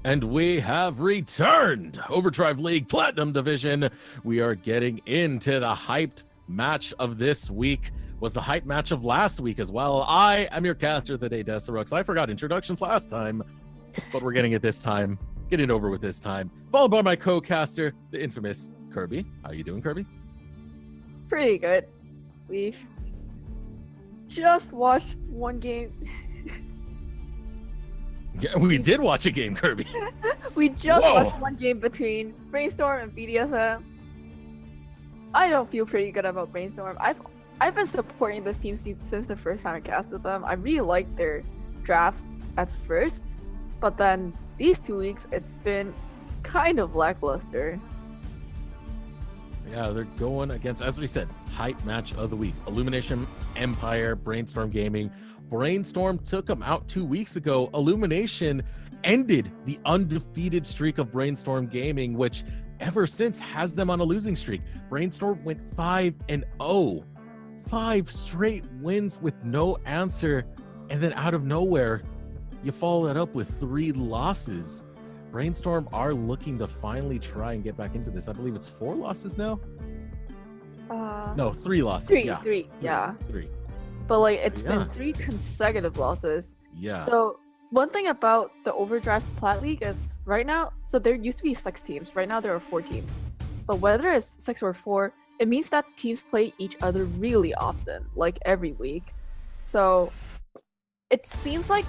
And we have returned. Overdrive League Platinum Division. We are getting into the hyped match of this week. Was the hype match of last week as well. I am your caster of the day, Desirux. I forgot introductions last time, but we're getting it this time. Getting it over with this time. Followed by my co-caster, the infamous Kirby. How you doing, Kirby? Pretty good. We've just watched one game. Yeah, we did watch a game, Kirby. We just watched one game between Brainstorm and BDSM. I don't feel pretty good about Brainstorm. I've been supporting this team since the first time I casted them. I really liked their drafts at first, but then these 2 weeks it's been kind of lackluster. Yeah, they're going against, as we said, hype match of the week. Illumination, Empire, Brainstorm Gaming. Brainstorm took them out 2 weeks ago. Illumination ended the undefeated streak of Brainstorm Gaming, which ever since has them on a losing streak. Brainstorm went 5-0. 5 straight wins with no answer. And then out of nowhere, you follow that up with 3 losses. Brainstorm are looking to finally try and get back into this. I believe it's 4 losses now. No, 3 losses. Three. But it's been 3 consecutive losses. Yeah. So one thing about the Overdrive Plat League is right now, so there used to be 6 teams. Right now there are 4 teams. But whether it's 6 or 4, it means that teams play each other really often, like every week. So it seems like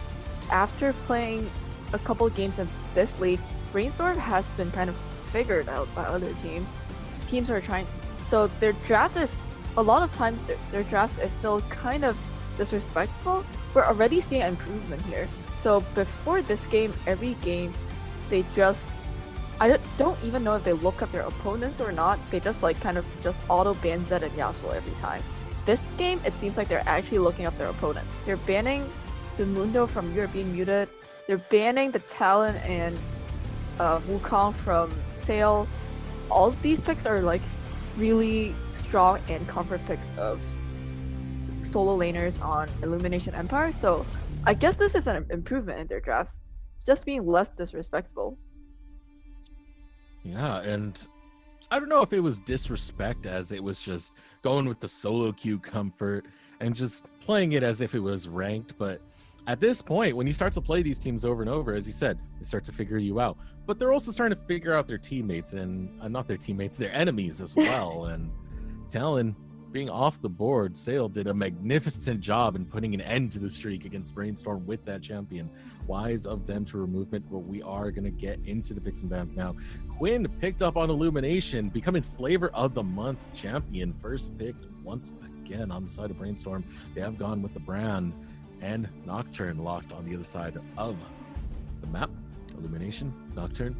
after playing a couple of games in this league, Brainstorm has been kind of figured out by other teams. Teams are trying, so their draft is, a lot of times their draft is still kind of disrespectful. We're already seeing improvement here. So before this game, every game, they just, I don't even know if they look up their opponents or not. They just kind of just auto ban Zed and Yasuo every time. This game, it seems like they're actually looking up their opponents. They're banning the Mundo from Europe being muted. They're banning the Talon and Wukong from Sale. All of these picks are really strong and comfort picks of solo laners on Illumination Empire. So I guess this is an improvement in their draft. It's just being less disrespectful. Yeah, and I don't know if it was disrespect as it was just going with the solo queue comfort and just playing it as if it was ranked, but at this point, when you start to play these teams over and over, as you said, they start to figure you out. But they're also starting to figure out their teammates and not their teammates, their enemies as well. And Talon being off the board, Sale did a magnificent job in putting an end to the streak against Brainstorm with that champion. Wise of them to remove it, but we are going to get into the picks and bans now. Quinn picked up on Illumination, becoming Flavor of the Month champion. First picked once again on the side of Brainstorm. They have gone with the brand. And Nocturne locked on the other side of the map. Illumination, Nocturne.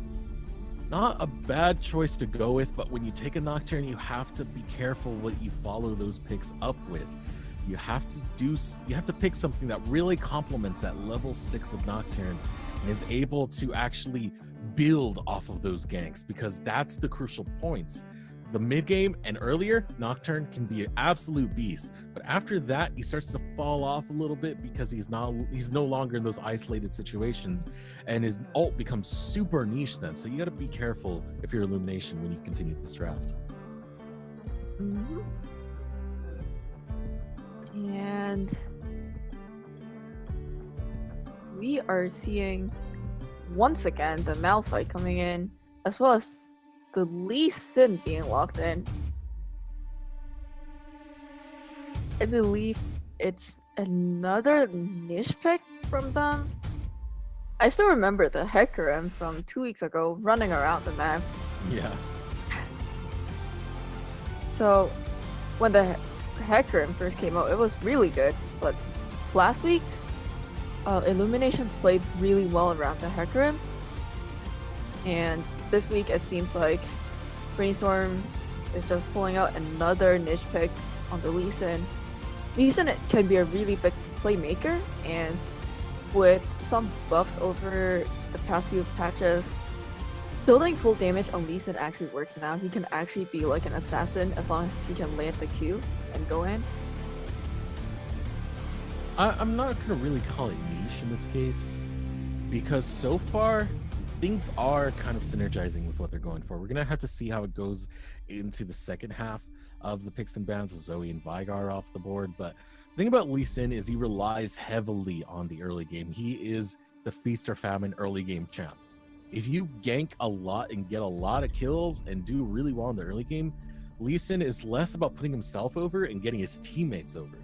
Not a bad choice to go with, but when you take a Nocturne, you have to be careful what you follow those picks up with. You have to pick something that really complements that level 6 of Nocturne and is able to actually build off of those ganks, because that's the crucial points. The mid game and earlier, Nocturne can be an absolute beast, but after that he starts to fall off a little bit because he's no longer in those isolated situations, and his ult becomes super niche then. So you got to be careful if you're Illumination when you continue this draft. Mm-hmm. And we are seeing once again the Malphite coming in, as well as the Lee Sin being locked in. I believe it's another niche pick from them. I still remember the Hecarim from 2 weeks ago running around the map. Yeah. So when the Hecarim first came out, it was really good. But last week, Illumination played really well around the Hecarim. And this week, it seems like Brainstorm is just pulling out another niche pick on the Lee Sin. Lee Sin can be a really big playmaker, and with some buffs over the past few patches, building full damage on Lee Sin actually works now. He can actually be like an assassin as long as he can lay at the Q and go in. I'm not going to really call it niche in this case, because so far, things are kind of synergizing with what they're going for. We're gonna have to see how it goes into the second half of the picks and bans with Zoe and Vigar off the board. But the thing about Lee Sin is he relies heavily on the early game. He is the feast or famine early game champ. If you gank a lot and get a lot of kills and do really well in the early game, Lee Sin is less about putting himself over and getting his teammates over.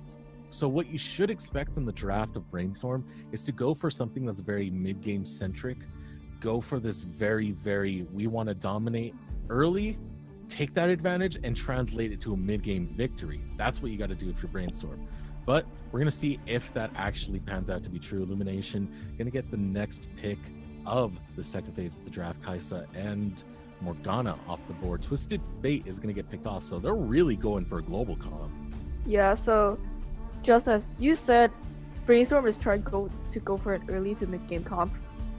So what you should expect from the draft of Brainstorm is to go for something that's very mid-game centric. Go for this very, we want to dominate early, take that advantage, and translate it to a mid-game victory. That's what you got to do if you're Brainstorm. But we're going to see if that actually pans out to be true. Illumination going to get the next pick of the second phase of the draft, Kaisa and Morgana off the board. Twisted Fate is going to get picked off, so they're really going for a global comp. Yeah, so just as you said, Brainstorm is trying to go for an early to mid-game comp.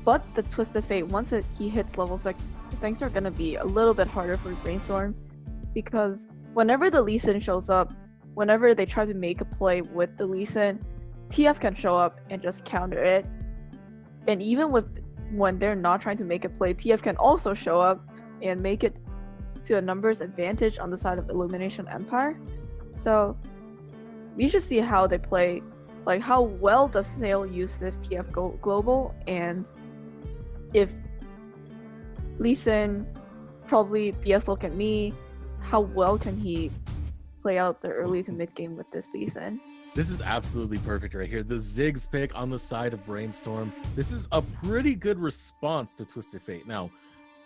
But the Twisted Fate, once he hits level 6, things are going to be a little bit harder for Brainstorm. Because whenever the Lee Sin shows up, whenever they try to make a play with the Lee Sin, TF can show up and just counter it. And even when they're not trying to make a play, TF can also show up and make it to a numbers advantage on the side of Illumination Empire. So we should see how they play. Like, how well does Sale use this TF global, and if Lee Sin probably BS look at me, how well can he play out the early to mid game with this Lee Sin? This is absolutely perfect right here. The Ziggs pick on the side of Brainstorm. This is a pretty good response to Twisted Fate. Now,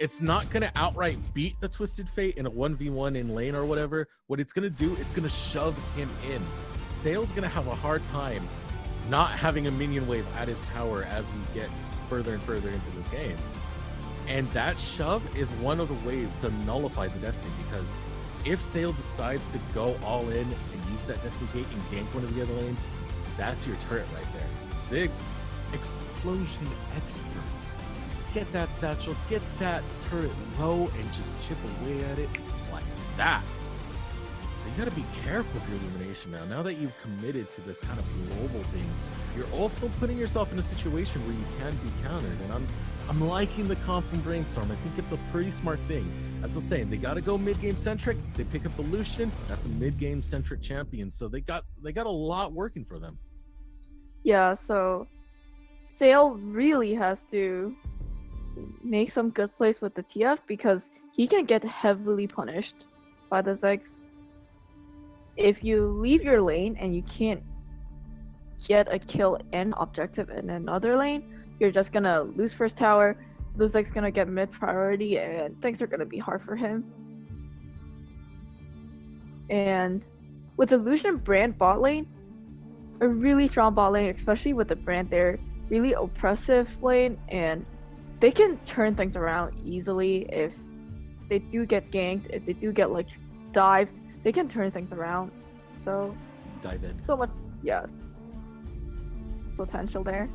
it's not going to outright beat the Twisted Fate in a 1v1 in lane or whatever. What it's going to do, it's going to shove him in. Sale's going to have a hard time not having a minion wave at his tower as we get further and further into this game. And that shove is one of the ways to nullify the Destiny, because if Sale decides to go all in and use that Destiny Gate and gank one of the other lanes, that's your turret right there. Ziggs, explosion expert. Get that satchel, get that turret low, and just chip away at it like that. So you gotta be careful with your Illumination now. Now that you've committed to this kind of global thing, you're also putting yourself in a situation where you can be countered. And I'm liking the comp from Brainstorm. I think it's a pretty smart thing. As I was saying, they gotta go mid-game centric. They pick up the Lucian. That's a mid-game centric champion. So they got a lot working for them. Yeah, so Sale really has to make some good plays with the TF, because he can get heavily punished by the Ziggs. If you leave your lane and you can't get a kill and objective in another lane, you're just gonna lose first tower. The Ziggs gonna get mid priority, and things are gonna be hard for him. And with the Lucian Brand bot lane, a really strong bot lane, especially with the Brand there, really oppressive lane, and they can turn things around easily if they do get ganked, if they do get like dived, they can turn things around. So dive in. So much, yes, potential there.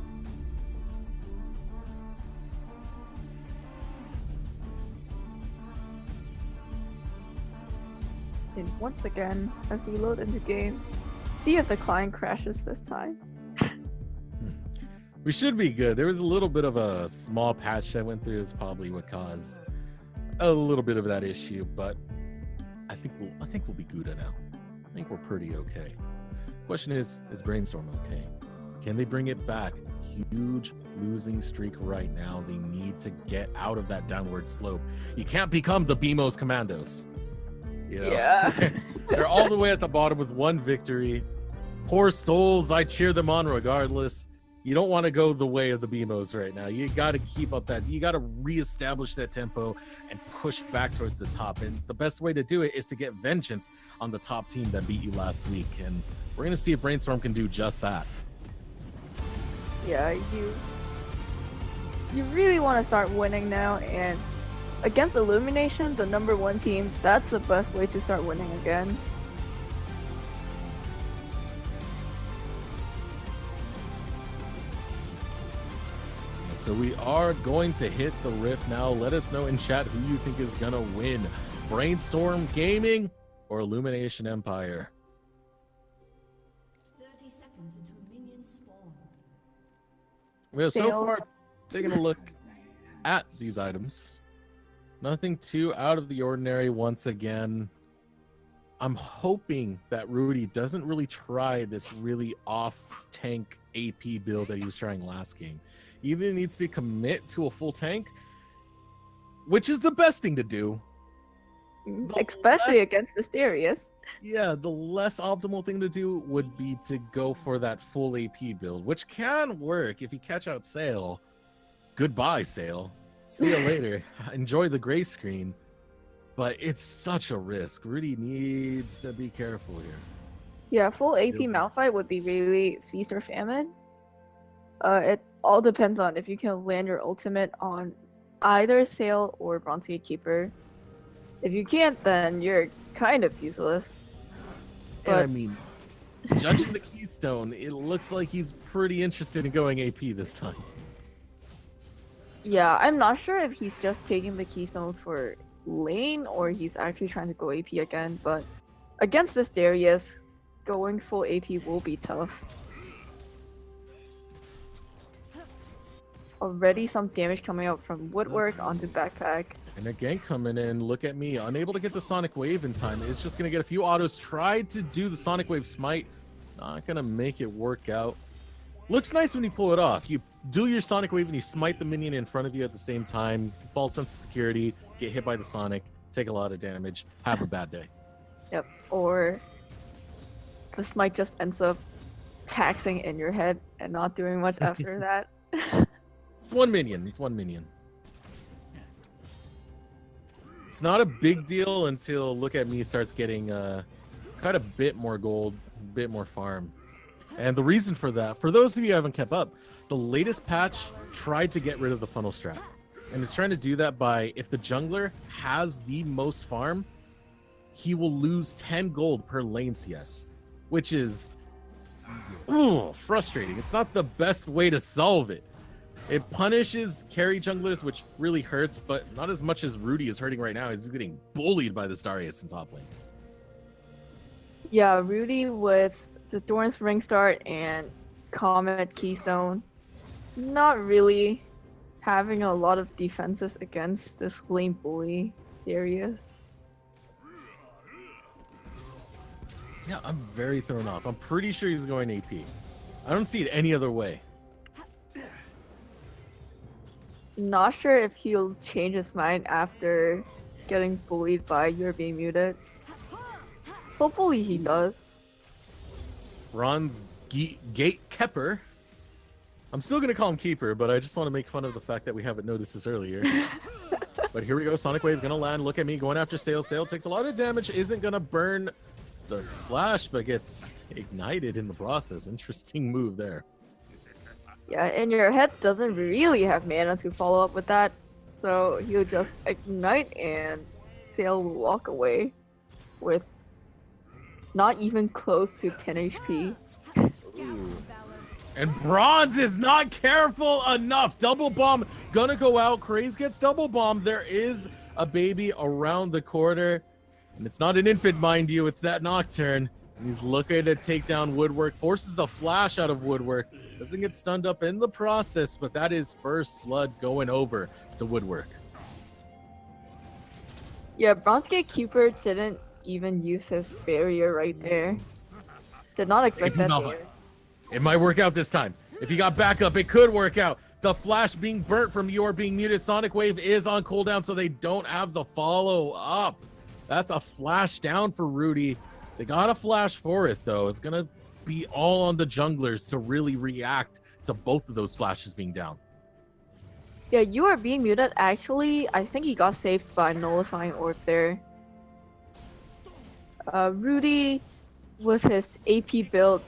And once again, as we load into game, see if the client crashes this time. We should be good. There was a little bit of a small patch that went through. Is probably what caused a little bit of that issue, but I think we'll be good now. I think we're pretty okay. Question is Brainstorm okay? Can they bring it back? Huge losing streak right now. They need to get out of that downward slope. You can't become the BMOS Commandos. You know? Yeah. They're all the way at the bottom with one victory. Poor souls, I cheer them on regardless. You don't want to go the way of the BMOs right now. You got to keep up that. You got to reestablish that tempo and push back towards the top. And the best way to do it is to get vengeance on the top team that beat you last week. And we're going to see if Brainstorm can do just that. Yeah, you really want to start winning now, and against Illumination, the #1 team, that's the best way to start winning again. So we are going to hit the rift now. Let us know in chat who you think is going to win. Brainstorm Gaming or Illumination Empire? 30 seconds until minions spawn. Well, so far, taking a look at these items. Nothing too out of the ordinary once again. I'm hoping that Rudy doesn't really try this really off-tank AP build that he was trying last game. He either needs to commit to a full tank, which is the best thing to do. Especially against Asterius. Yeah, the less optimal thing to do would be to go for that full AP build, which can work if you catch out Sail. Goodbye, Sail. See you later. Enjoy the gray screen. But it's such a risk. Rudy needs to be careful here. Yeah, full AP Malphite would be really feast or famine. It all depends on if you can land your ultimate on either Sail or Bronze Gatekeeper. If you can't, then you're kind of useless. But... And I mean, judging the Keystone, it looks like he's pretty interested in going AP this time. Yeah, I'm not sure if he's just taking the Keystone for lane or he's actually trying to go AP again, but against this Darius, going full AP will be tough. Already some damage coming out from Woodwork onto Backpack. And again, coming in, look at me, unable to get the Sonic Wave in time. It's just going to get a few autos. Tried to do the Sonic Wave smite. Not going to make it work out. Looks nice when you pull it off. You do your Sonic Wave and you smite the minion in front of you at the same time. False sense of security, get hit by the Sonic, take a lot of damage, have a bad day. Yep, or the smite just ends up taxing in your head and not doing much after that. It's one minion. It's one minion. It's not a big deal until Look at Me starts getting quite a bit more gold, a bit more farm. And the reason for that, for those of you who haven't kept up, the latest patch tried to get rid of the funnel strap. And it's trying to do that by, if the jungler has the most farm, he will lose 10 gold per lane CS, which is frustrating. It's not the best way to solve it. It punishes carry junglers, which really hurts, but not as much as Rudy is hurting right now. He's getting bullied by this Darius in top lane. Yeah, Rudy with the Thorns Ring Start and Comet Keystone, not really having a lot of defenses against this lane bully Darius. Yeah, I'm very thrown off. I'm pretty sure he's going AP. I don't see it any other way. Not sure if he'll change his mind after getting bullied by You're Being Muted. Hopefully he does. Ron's Gatekeeper. I'm still going to call him Keeper, but I just want to make fun of the fact that we haven't noticed this earlier. But here we go. Sonic Wave going to land. Look at me going after Sail. Sail takes a lot of damage. Isn't going to burn the flash, but gets ignited in the process. Interesting move there. Yeah, and your head doesn't really have mana to follow up with that. So he'll just ignite and Sail will walk away with not even close to 10 HP. Ooh. And Bronze is not careful enough. Double bomb gonna go out. Craze gets double bomb. There is a baby around the corner. And it's not an infant, mind you. It's that Nocturne. And he's looking to take down Woodwork. Forces the flash out of Woodwork. Doesn't get stunned up in the process, but that is first blood going over to Woodwork. Yeah, Bronze Gatekeeper didn't even use his barrier right there. Did not expect that there. It might work out this time. If he got backup, it could work out. The flash being burnt from You're Being Muted. Sonic Wave is on cooldown, so they don't have the follow-up. That's a flash down for Rudy. They got a flash for it, though. It's going to be all on the junglers to really react to both of those flashes being down. Yeah, You're Being Muted. Actually, I think he got saved by Nullifying Orb there. Rudy, with his AP build,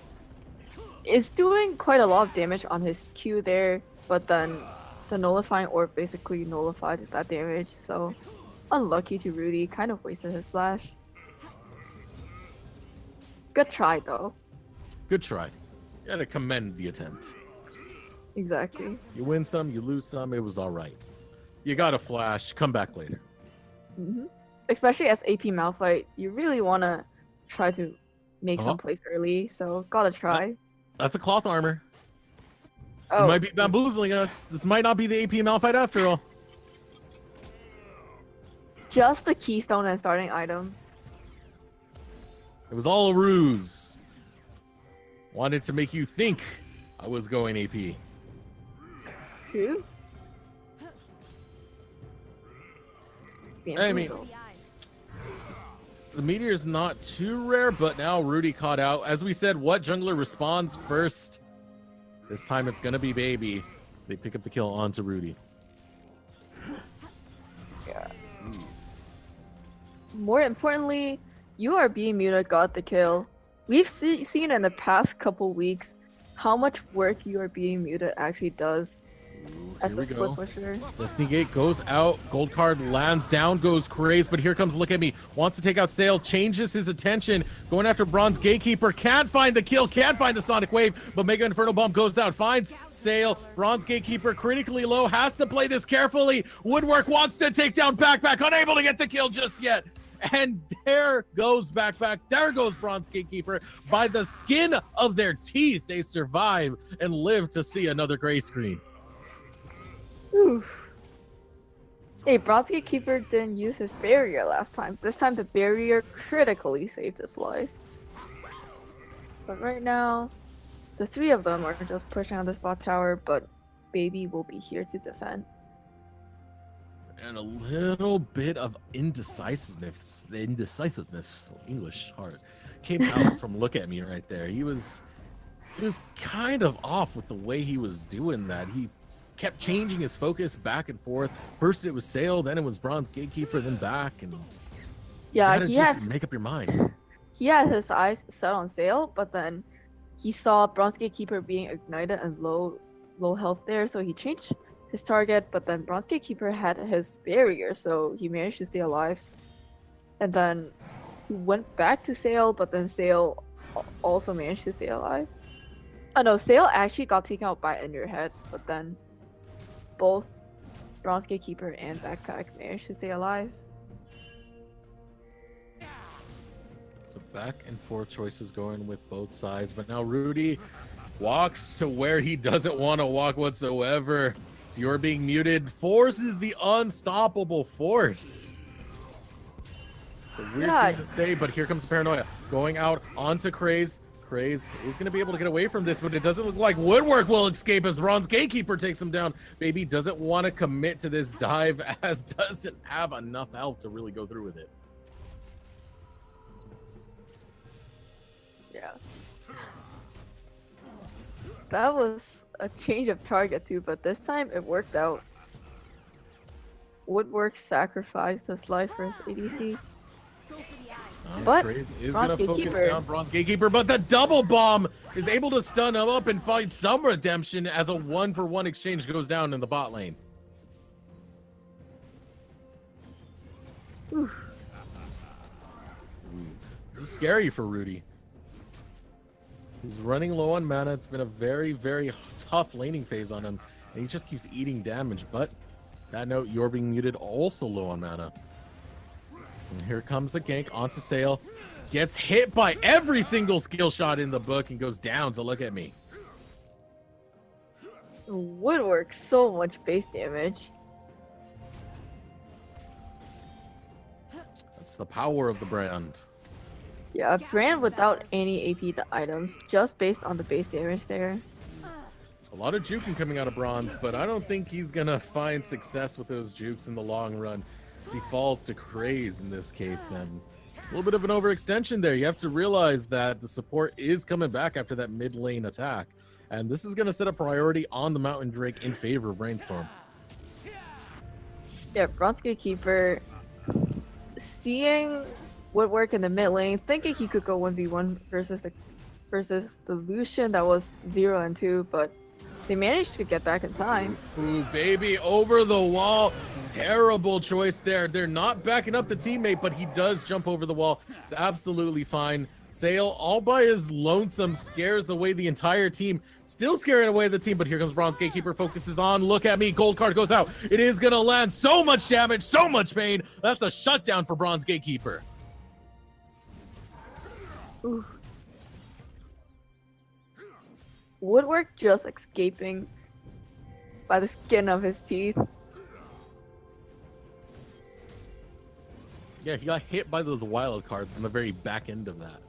is doing quite a lot of damage on his Q there, but then the Nullifying Orb basically nullified that damage, so unlucky to Rudy, kind of wasted his flash. Good try though. Good try. You gotta commend the attempt. Exactly. You win some, you lose some, it was alright. You got a flash, come back later. Especially as AP Malphite, you really want to try to make some plays early, so gotta try. That's a cloth armor. Oh. You might be bamboozling us. This might not be the AP Malphite after all. just the keystone and starting item. It was all a ruse. Wanted to make you think I was going AP. Who? I mean, the meteor is not too rare, but now Rudy caught out. As we said, what jungler responds first? This time it's gonna be Baby. They pick up the kill onto Rudy. Yeah. More importantly, you are being muted got the kill. We've seen in the past couple weeks how much work you are being muted actually does as a split pusher. Destiny Gate goes out. Gold card lands down, goes crazed, but here comes Look at Me. Wants to take out Sail, changes his attention, going after Bronze Gatekeeper. Can't find the kill, can't find the Sonic Wave, but Mega Inferno Bomb goes out, finds Sail. Bronze Gatekeeper critically low, has to play this carefully. Woodwork wants to take down Backpack, unable to get the kill just yet. And there goes Backpack. There goes Bronze Gatekeeper. By the skin of their teeth, they survive and live to see another gray screen. Oof. Hey, Bronze Gatekeeper didn't use his barrier last time. This time the barrier critically saved his life. But right now, the three of them are just pushing on this bot tower, but Baby will be here to defend. And a little bit of indecisiveness, English hard, came out from Look at Me right there. He was kind of off with the way he was doing that. He kept changing his focus back and forth. First it was Sail, then it was Bronze Gatekeeper, then back, and yeah, he had make up your mind. He had his eyes set on Sail, but then he saw Bronze Gatekeeper being ignited and low health there, so he changed his target, but then Bronze Gatekeeper had his barrier, so he managed to stay alive. And then he went back to Sail, but then Sail also managed to stay alive. Oh no, Sail actually got taken out by In Your Head, but then both Bronze Gatekeeper and Backpack managed to stay alive. So back and forth choices going with both sides, but now Rudy walks to where he doesn't want to walk whatsoever. So you're being muted. Force is the unstoppable force. It's a weird thing to say, but here comes the paranoia. Going out onto Craze. Craze is going to be able to get away from this, but it doesn't look like Woodwork will escape as Bronze Gatekeeper takes him down. Baby doesn't want to commit to this dive as doesn't have enough health to really go through with it. Yeah. That was a change of target too, but this time it worked out. Woodwork sacrificed his life for his ADC. But Craze is going to focus down Bronze Gatekeeper, but the double bomb is able to stun him up and find some redemption as a 1-for-1 exchange goes down in the bot lane. Oof. This is scary for Rudy. He's running low on mana. It's been a very, very tough laning phase on him, and he just keeps eating damage. But that note, you're being muted, also low on mana. And here comes the gank onto Sail. Gets hit by every single skill shot in the book and goes down to Look at Me. Woodwork, so much base damage. That's the power of the brand. Yeah, a brand without any AP items, just based on the base damage there. A lot of juking coming out of Bronze, but I don't think he's gonna find success with those jukes in the long run. As he falls to Craze in this case, and a little bit of an overextension there. You have to realize that the support is coming back after that mid lane attack, and this is gonna set a priority on the Mountain Drake in favor of Brainstorm. Yeah, Bronze Gatekeeper seeing Woodwork in the mid lane, thinking he could go 1v1 versus the Lucian that was 0 and 2, but they managed to get back in time. Ooh, Baby over the wall. Terrible choice there. They're not backing up the teammate, but he does jump over the wall. It's absolutely fine. Sail, all by his lonesome, scares away the entire team. Still scaring away the team, but here comes Bronze Gatekeeper, focuses on Look at Me. Gold card goes out. It is going to land so much damage, so much pain. That's a shutdown for Bronze Gatekeeper. Ooh. Woodwork just escaping by the skin of his teeth. Yeah, he got hit by those wild cards in the very back end of that.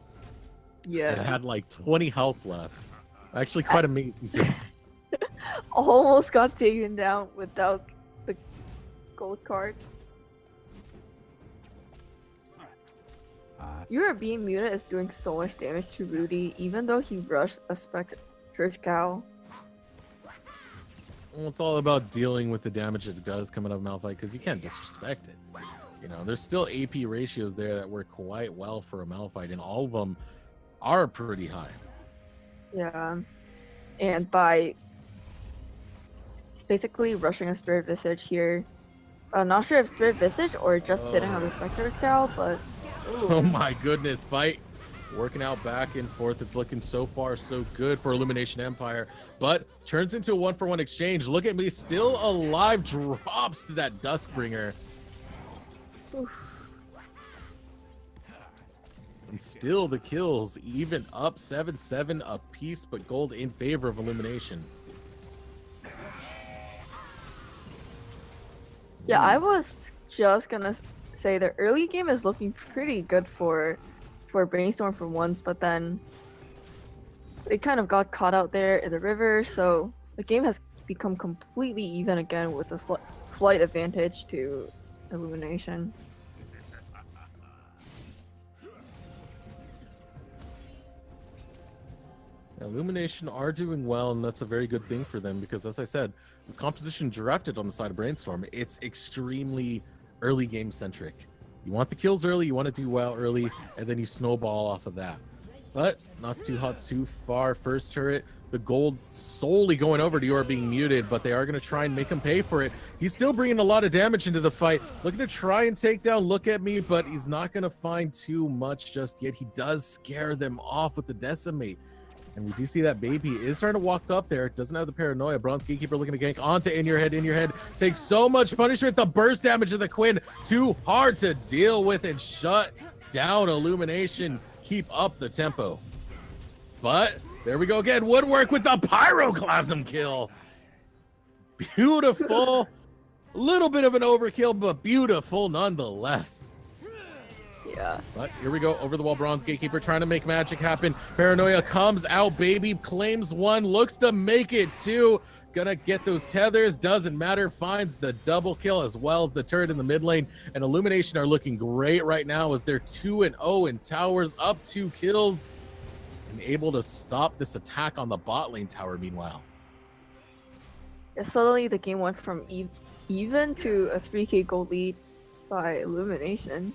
Yeah. And had like 20 health left. Actually, quite amazing. Almost got taken down without the gold card. Your being muted is doing so much damage to Rudy, even though he rushed a Spectre's cow. Well, it's all about dealing with the damage it does coming out of Malphite, because you can't disrespect it. You know, there's still AP ratios there that work quite well for a Malphite, and all of them are pretty high. Yeah. And by basically rushing a Spirit Visage here, not sure if Spirit Visage or just sitting on the Spectre's cow, but... Oh my goodness, fight working out back and forth. It's looking so far so good for Illumination Empire, but turns into a 1-for-1 exchange. Look at me, still alive, drops to that Duskbringer. Oof. And still the kills, even up 7-7 a piece, but gold in favor of Illumination. Yeah, I was just gonna say the early game is looking pretty good for Brainstorm for once, but then it kind of got caught out there in the river, so the game has become completely even again with a slight advantage to Illumination. Illumination are doing well, and that's a very good thing for them because, as I said, this composition drafted on the side of Brainstorm, it's extremely early game centric. You want the kills early, you want to do well early, and then you snowball off of that. But not too hot too far. First turret, the gold solely going over to Yor being muted, but they are going to try and make him pay for it. He's still bringing a lot of damage into the fight, looking to try and take down Look at Me, but he's not going to find too much just yet. He does scare them off with the Decimate. And we do see that baby is starting to walk up there. Doesn't have the paranoia. Bronze Gatekeeper looking to gank onto In Your Head. In Your Head takes so much punishment. The burst damage of the Quinn, too hard to deal with and shut down Illumination. Keep up the tempo. But there we go again. Woodwork with the Pyroclasm kill. Beautiful. A little bit of an overkill, but beautiful nonetheless. Yeah. But here we go, over the wall, Bronze Gatekeeper trying to make magic happen. Paranoia comes out, baby, claims one, looks to make it two. Gonna get those tethers, doesn't matter, finds the double kill as well as the turret in the mid lane. And Illumination are looking great right now as they're 2-0 in towers, up 2 kills, and able to stop this attack on the bot lane tower meanwhile. Yeah, suddenly the game went from even to a 3k gold lead by Illumination.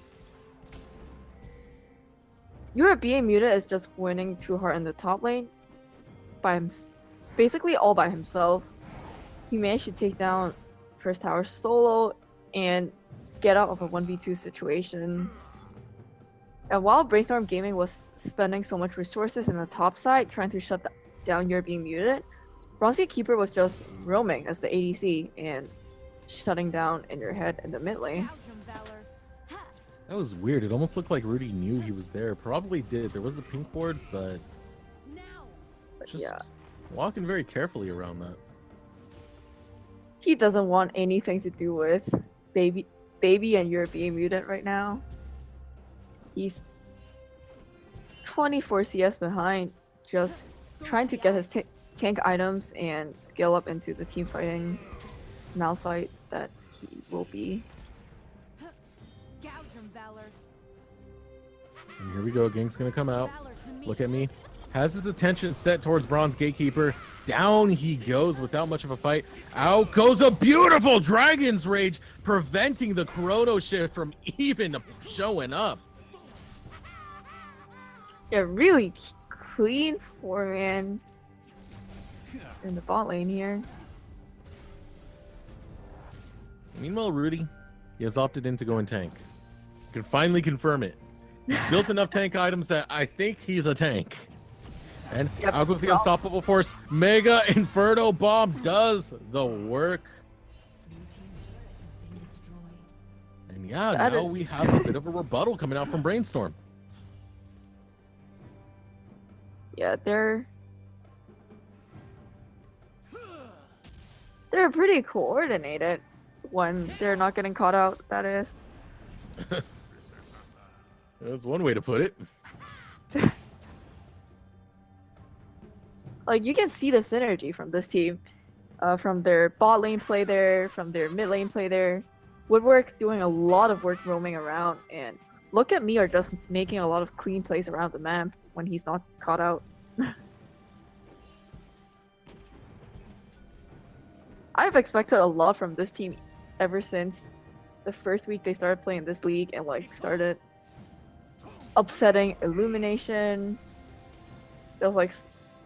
Your being muted is just winning too hard in the top lane by basically all by himself. He managed to take down first tower solo and get out of a 1v2 situation. And while Brainstorm Gaming was spending so much resources in the top side trying to shut down Your being muted, Bronze Keeper was just roaming as the ADC and shutting down In Your Head in the mid lane. That was weird. It almost looked like Rudy knew he was there. Probably did. There was a pink ward, but just walking very carefully around that. He doesn't want anything to do with baby and Your being muted right now. He's 24 CS behind, just trying to get his tank items and scale up into the team fighting Malphite that he will be. And here we go. Gang's gonna come out. Look at me. Has his attention set towards Bronze Gatekeeper. Down he goes without much of a fight. Out goes a beautiful Dragon's Rage, preventing the Chrono Shift from even showing up. Yeah, really clean 4-man in the bot lane here. Meanwhile, Rudy, he has opted in to go in tank. Can finally confirm it. He's built enough tank items that I think he's a tank. And out goes the Unstoppable Force. Mega Inferno Bomb does the work. And yeah, now we have a bit of a rebuttal coming out from Brainstorm. Yeah, they're pretty coordinated when they're not getting caught out, that is. That's one way to put it. Like, you can see the synergy from this team, from their bot lane play there, from their mid lane play there. Woodwork doing a lot of work roaming around, and look at me are just making a lot of clean plays around the map when he's not caught out. I've expected a lot from this team ever since the first week they started playing this league and like started upsetting Illumination. It was like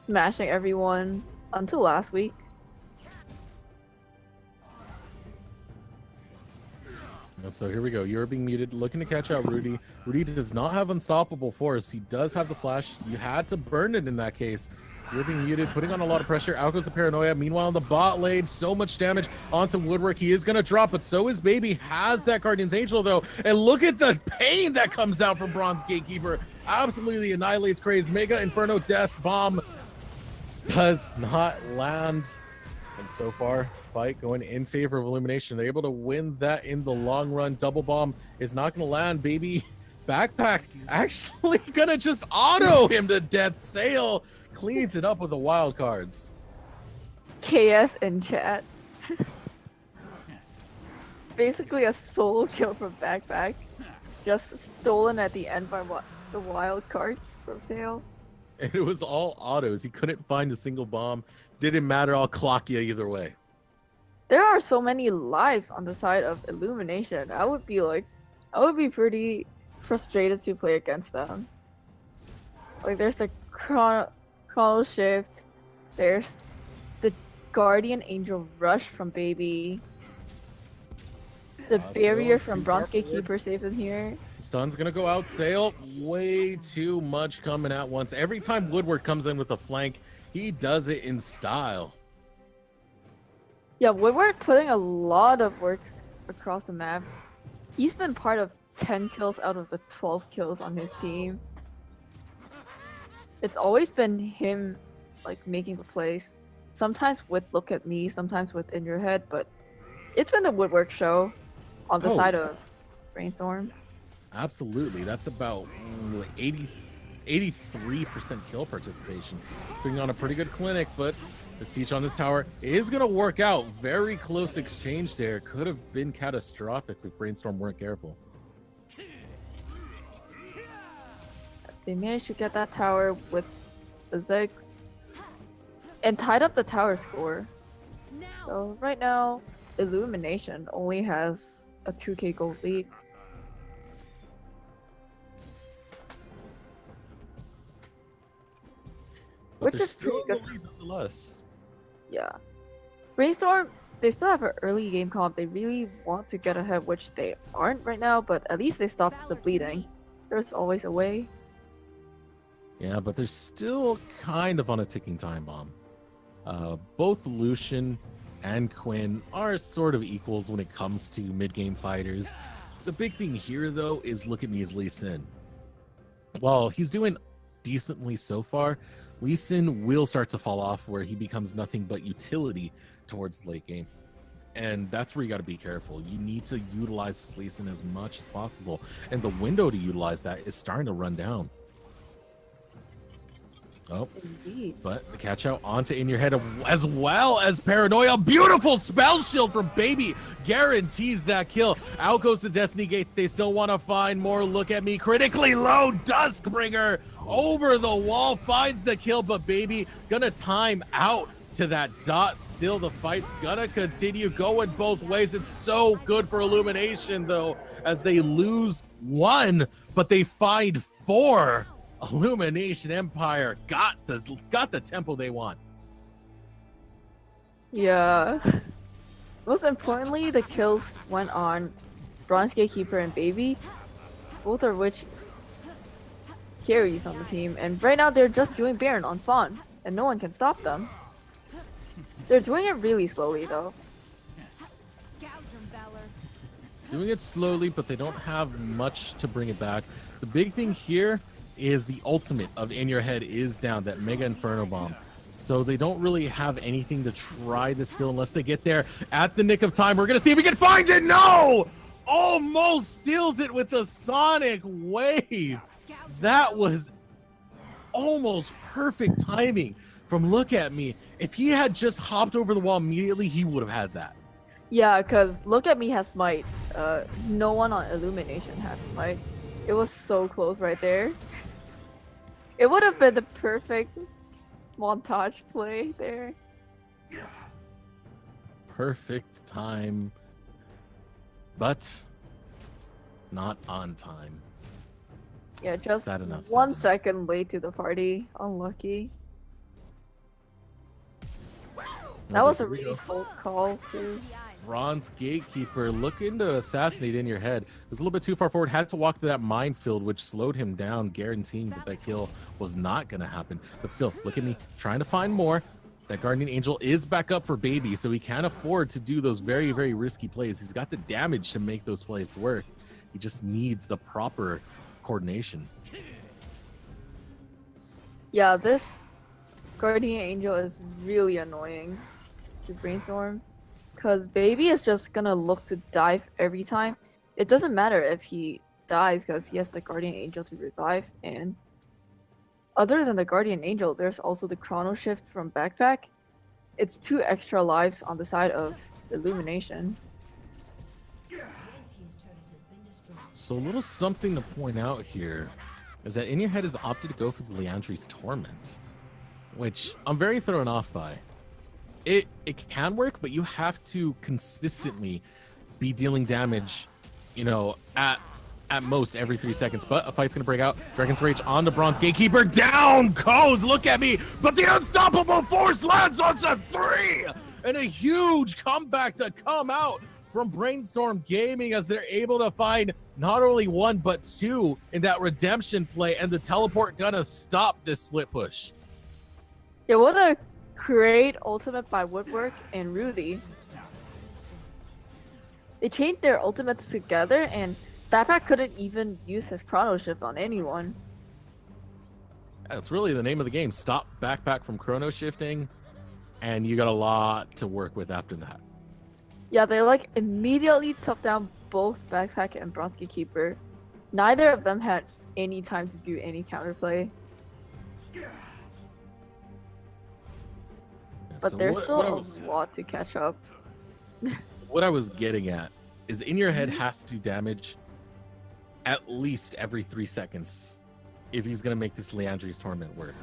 smashing everyone until last week. So here we go. You're being muted, looking to catch out Rudy. Rudy does not have unstoppable force. He does have the flash. You had to burn it in that case. You're being muted, putting on a lot of pressure. Out goes the paranoia. Meanwhile, the bot lane, so much damage onto Woodwork. He is going to drop, but so is Baby. Has that Guardian's Angel, though. And look at the pain that comes out from Bronze Gatekeeper. Absolutely annihilates Craze. Mega Inferno Death Bomb does not land. And so far, fight going in favor of Illumination. They're able to win that in the long run. Double Bomb is not going to land. Baby Backpack actually going to just auto him to death. Sail cleans it up with the wild cards. KS in chat. Basically a solo kill from Backpack. Just stolen at the end by what the wild cards from Sail. And it was all autos. He couldn't find a single bomb. Didn't matter. I'll clock you either way. There are so many lives on the side of Illumination. I would be pretty frustrated to play against them. Like, there's the chrono shift. There's the Guardian Angel rush from Baby. The barrier from Bronze Gatekeeper saved him here. Stun's gonna go out. Sail, way too much coming at once. Every time Woodward comes in with a flank, he does it in style. Yeah, Woodward putting a lot of work across the map. He's been part of 10 kills out of the 12 kills on his team. It's always been him, like, making the plays. Sometimes with Look at Me, sometimes with In Your Head, but it's been the Woodwork show on the side of Brainstorm. Absolutely. That's about 83% kill participation. It's bringing on a pretty good clinic, but the siege on this tower is going to work out. Very close exchange there. Could have been catastrophic if Brainstorm weren't careful. They managed to get that tower with the Ziggs and tied up the tower score. So right now, Illumination only has a 2k gold lead. But Which is pretty good. Nonetheless. Yeah. Brainstorm, they still have an early game comp. They really want to get ahead, which they aren't right now, but at least they stopped the bleeding. There's always a way. Yeah, but they're still kind of on a ticking time bomb. Both Lucian and Quinn are sort of equals when it comes to mid-game fighters. The big thing here, though, is Look at Me as Lee Sin. While he's doing decently so far, Lee Sin will start to fall off where he becomes nothing but utility towards the late game. And that's where you got to be careful. You need to utilize Lee Sin as much as possible. And the window to utilize that is starting to run down. Oh, Indeed. but the catch out onto In Your Head as well as Paranoia. Beautiful spell shield from Baby. Guarantees that kill. Out goes the Destiny Gate. They still want to find more. Look at Me. Critically low. Duskbringer over the wall. Finds the kill, but Baby gonna time out to that dot. Still, the fight's gonna continue going both ways. It's so good for Illumination, though, as they lose one, but they find 4. Illumination Empire got the tempo they want. Yeah. Most importantly, the kills went on Bronze Gatekeeper and Baby, both of which carries on the team. And right now they're just doing Baron on spawn, and no one can stop them. They're doing it really slowly, though. Doing it slowly, but they don't have much to bring it back. The big thing here is the ultimate of In Your Head is down, that Mega Inferno Bomb. So they don't really have anything to try this still unless they get there at the nick of time. We're going to see if we can find it. No! almost steals it with a sonic wave. That was almost perfect timing from Look At Me. If he had just hopped over the wall immediately, he would have had that. Yeah, because Look At Me has Smite. No one on Illumination had Smite. It was so close right there. It would have been the perfect montage play there. Perfect time, but not on time. Yeah, just Sad enough, sad 1 enough. second late to the party. Unlucky. That was a Here we really go. bold call too. Bronze Gatekeeper looking to assassinate in your head. It was a little bit too far forward. Had to walk through that minefield, which slowed him down, guaranteeing that that kill was not going to happen. But still, Look At Me, trying to find more. That Guardian Angel is back up for Baby, so he can't afford to do those very, very risky plays. He's got the damage to make those plays work. He just needs the proper coordination. Yeah, this Guardian Angel is really annoying to Brainstorm. Because Baby is just gonna look to dive every time. It doesn't matter if he dies because he has the Guardian Angel to revive. And other than the Guardian Angel, there's also the Chrono Shift from Backpack. It's 2 extra lives on the side of Illumination. So a little something to point out here is that In Your Head has opted to go for the Leandri's Torment, which I'm very thrown off by. It can work, but you have to consistently be dealing damage, you know, at most every 3 seconds. But a fight's gonna break out. Dragon's Rage on the Bronze Gatekeeper. Down goes Look At Me, but the unstoppable force lands on to 3, and a huge comeback to come out from Brainstorm Gaming as they're able to find not only 1 but 2 in that redemption play, and the teleport gonna stop this split push. Yeah, what a great ultimate by Woodwork and Rudy. They changed their ultimates together, and Backpack couldn't even use his Chrono Shift on anyone. That's really the name of the game. Stop Backpack from chrono shifting, and you got a lot to work with after that. Yeah, they like immediately took down both Backpack and Bronze Keeper. Neither of them had any time to do any counterplay. But So there's what still I a was- lot to catch up. What I was getting at is In Your Head has to do damage at least every 3 seconds if he's gonna make this Leandri's Torment work.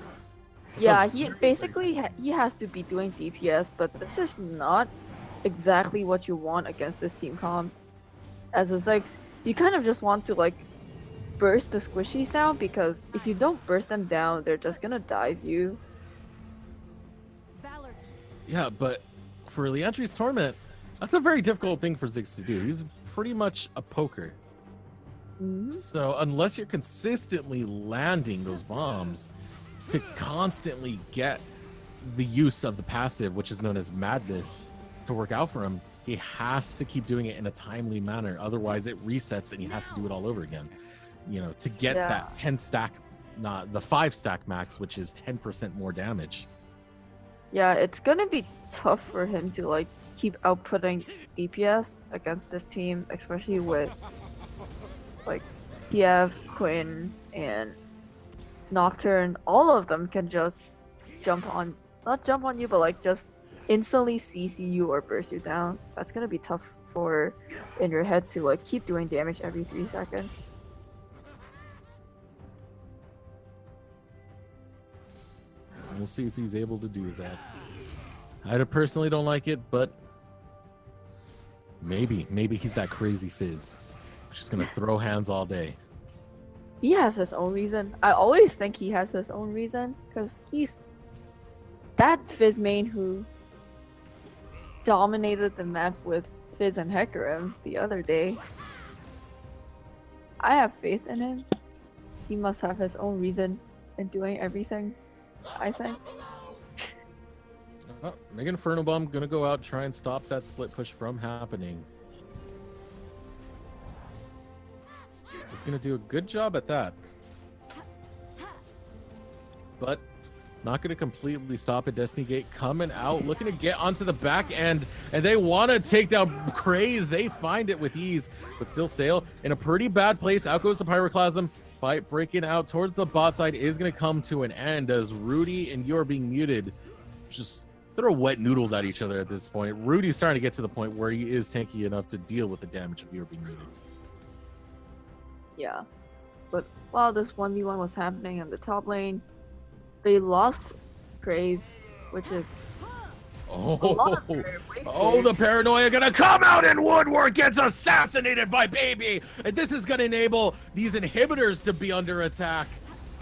Yeah, he basically he has to be doing DPS, but this is not exactly what you want against this team comp. As a Ziggs, you kind of just want to like burst the squishies down, because if you don't burst them down, they're just gonna dive you. Yeah, but for Leandri's Torment, that's a very difficult thing for Ziggs to do. He's pretty much a poker. Mhm. So unless you're consistently landing those bombs to constantly get the use of the passive, which is known as Madness, to work out for him, he has to keep doing it in a timely manner. Otherwise it resets and you have to do it all over again. You know, to get Yeah. that 10 stack, not the 5 stack max, which is 10% more damage. Yeah, it's gonna be tough for him to like keep outputting DPS against this team, especially with like TF, Quinn, and Nocturne. All of them can just not jump on you, but like just instantly CC you or burst you down. That's gonna be tough for In Your Head to like keep doing damage every 3 seconds. We'll see if he's able to do that. I personally don't like it, but maybe he's that crazy Fizz. Just gonna throw hands all day. He has his own reason. I always think he has his own reason, because he's that Fizz main who dominated the map with Fizz and Hecarim the other day. I have faith in him. He must have his own reason in doing everything, I think. Oh, Mega Inferno Bomb gonna go out, try and stop that split push from happening. It's gonna do a good job at that. But Not going to completely stop it. Destiny Gate coming out, looking to get onto the back end, and they want to take down Craze. They find it with ease, but still Sail in a pretty bad place. Out goes the Pyroclasm. Fight breaking out towards the bot side is going to come to an end as Rudy and You're Being Muted just throw wet noodles at each other at this point. Rudy's starting to get to the point where he is tanky enough to deal with the damage of You're Being Muted. Yeah, but while this 1v1 was happening in the top lane, they lost Craze, which is the paranoia gonna come out in Woodwork, gets assassinated by Baby, and this is gonna enable these inhibitors to be under attack,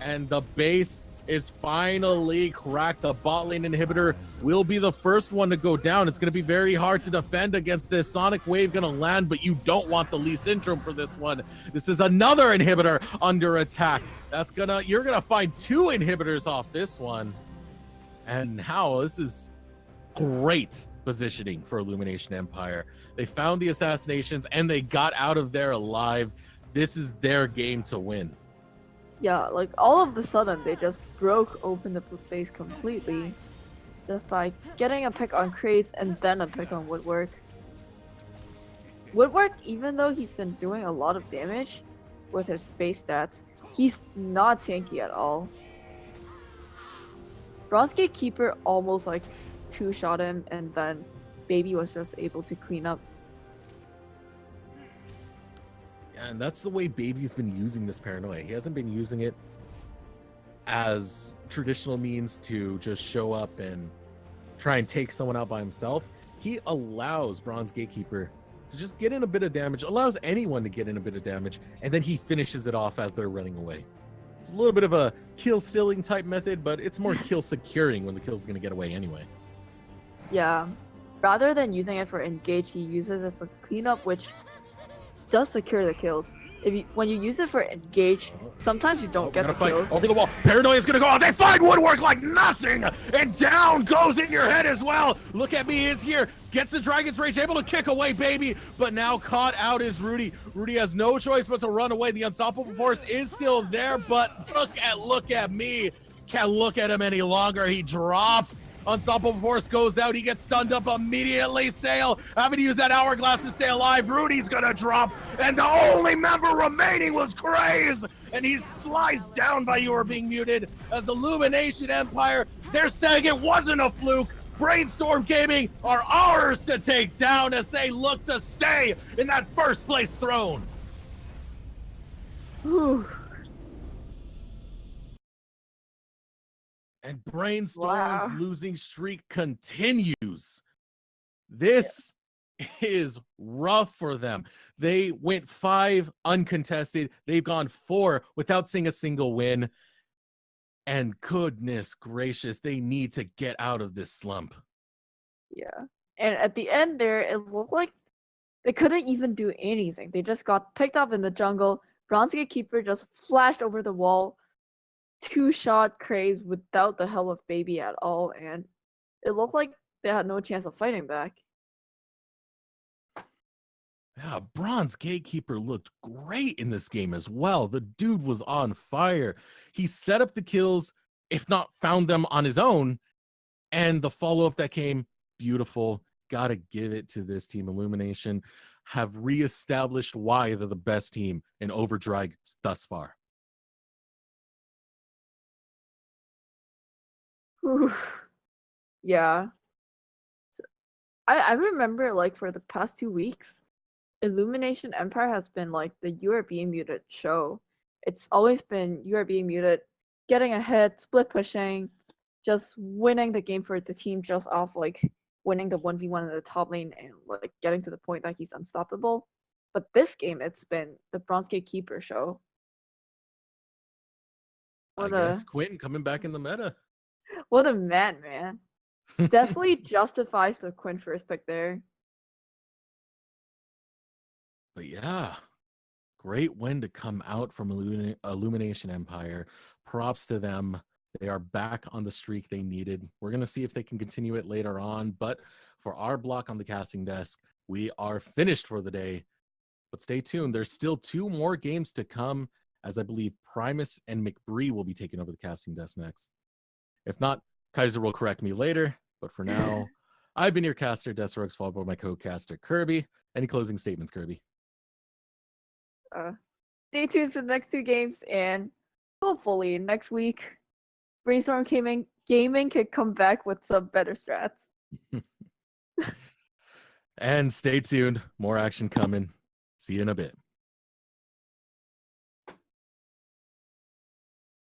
and the base is finally cracked. The bot lane inhibitor will be the first one to go down. It's gonna be very hard to defend against this. Sonic Wave gonna land, but you don't want the Lee Syndrome for this one. This is another inhibitor under attack. You're gonna find 2 inhibitors off this one. And how this is great positioning for Illumination Empire. They found the assassinations and they got out of there alive. This is their game to win. Yeah, like all of a sudden they just broke open the base completely just by getting a pick on Craze and then a pick on Woodwork. Woodwork, even though he's been doing a lot of damage with his base stats, he's not tanky at all. Bronze Gatekeeper almost like 2-shot him, and then Baby was just able to clean up. Yeah, and that's the way Baby's been using this paranoia. He hasn't been using it as traditional means to just show up and try and take someone out by himself. He allows Bronze Gatekeeper to just get in a bit of damage, allows anyone to get in a bit of damage, and then he finishes it off as they're running away. It's a little bit of a kill stealing type method, but it's more kill securing when the kill's going to get away anyway. Yeah, rather than using it for engage, he uses it for cleanup, which does secure the kills. When you use it for engage, sometimes you don't get the kills. Over the wall. Paranoia's gonna go out. They find Woodwork like nothing, and down goes in your head as well. Look at me, he is here. Gets the Dragon's Rage, able to kick away Baby, but now caught out is Rudy. Rudy has no choice but to run away. The Unstoppable Force is still there, but look at me. Can't look at him any longer. He drops. Unstoppable Force goes out. He gets stunned up immediately. Sail having to use that hourglass to stay alive. Rudy's gonna drop, and the only member remaining was Craze, and he's sliced down by You're Being Muted as Illumination Empire. They're saying it wasn't a fluke. Brainstorm Gaming are ours to take down as they look to stay in that first place throne. Whew. And Brainstorm's losing streak continues. This is rough for them. They went 5 uncontested. They've gone 4 without seeing a single win. And goodness gracious, they need to get out of this slump. Yeah. And at the end there, it looked like they couldn't even do anything. They just got picked up in the jungle. Bronze Gatekeeper just flashed over the wall. 2-shot Craze without the help of Baby at all, and it looked like they had no chance of fighting back. Yeah, Bronze Gatekeeper looked great in this game as well. The dude was on fire. He set up the kills, if not found them on his own, and the follow-up that came, beautiful. Gotta give it to this team. Illumination have reestablished why they're the best team in Overdrive thus far. Yeah. So, I remember like for the past 2 weeks, Illumination Empire has been like the You're Being Muted show. It's always been You're Being Muted, getting ahead, split pushing, just winning the game for the team just off like winning the 1v1 in the top lane and like getting to the point that he's unstoppable. But this game, it's been the Bronze Gatekeeper show. I guess Quinn coming back in the meta. What a man. Definitely justifies the Quinn first pick there. But yeah, great win to come out from Illumination Empire. Props to them. They are back on the streak they needed. We're going to see if they can continue it later on. But for our block on the casting desk, we are finished for the day. But stay tuned. There's still 2 more games to come, as I believe Primus and McBree will be taking over the casting desk next. If not, Kaiser will correct me later. But for now, I've been your caster, Deserox, followed by my co-caster, Kirby. Any closing statements, Kirby? Stay tuned to the next 2 games, and hopefully next week, Brainstorm Gaming could come back with some better strats. And stay tuned. More action coming. See you in a bit.